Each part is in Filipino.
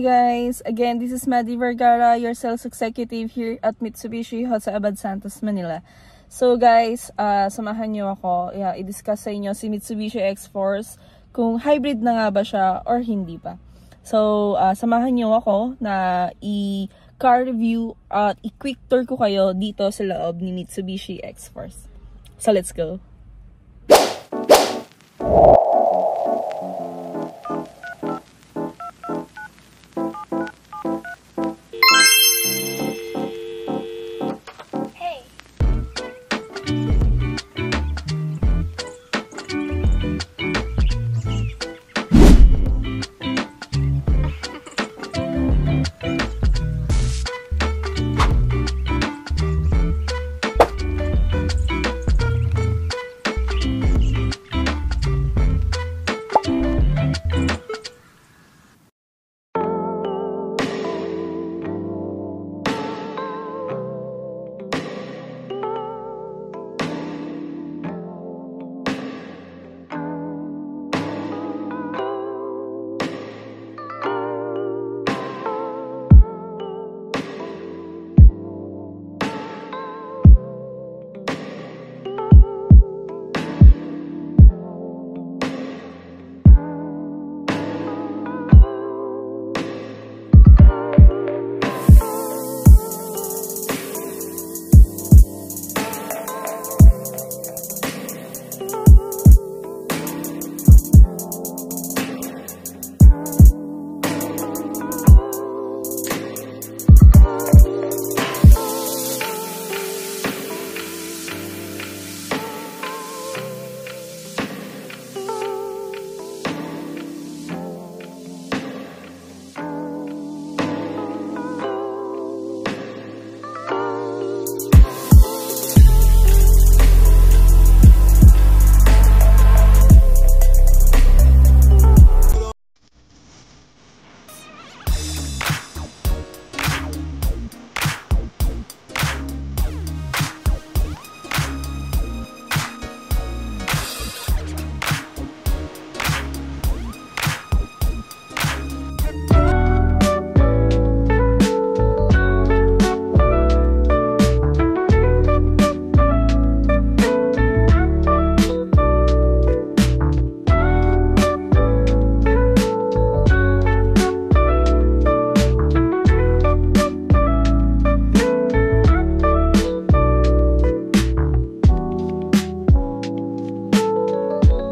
guys, again this is Maddie Vergara, your sales executive here at Mitsubishi Jose Abad Santos, Manila. So guys, samahan nyo ako, i-discuss sa inyo si Mitsubishi X-Force, kung hybrid na nga ba siya or hindi pa. So samahan nyo ako na i-car review at i-quick tour ko kayo dito sa loob ni Mitsubishi X-Force. So let's go!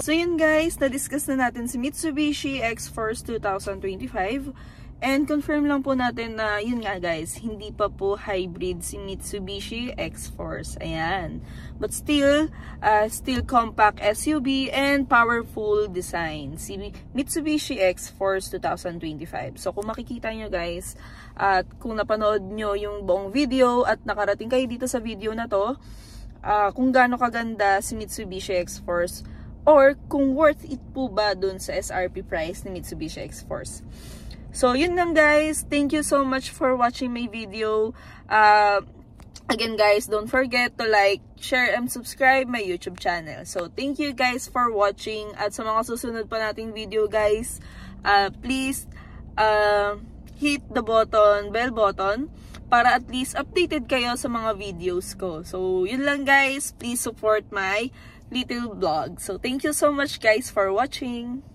So yun guys, na-discuss na natin si Mitsubishi X-Force 2025 and confirm lang po natin na yun nga guys, hindi pa po hybrid si Mitsubishi X-Force. Ayan. But still compact SUV and powerful design si Mitsubishi X-Force 2025. So kung makikita nyo guys, at kung napanood nyo yung buong video at nakarating kayo dito sa video na to, kung gaano kaganda si Mitsubishi X-Force or kung worth it po ba dun sa SRP price ni Mitsubishi X-Force. So, yun lang guys. Thank you so much for watching my video. Again guys, don't forget to like, share, and subscribe my YouTube channel. So, thank you guys for watching. At sa mga susunod pa nating video guys, please hit the bell button para at least updated kayo sa mga videos ko. So, yun lang guys. Please support my little vlog. So thank you so much guys for watching.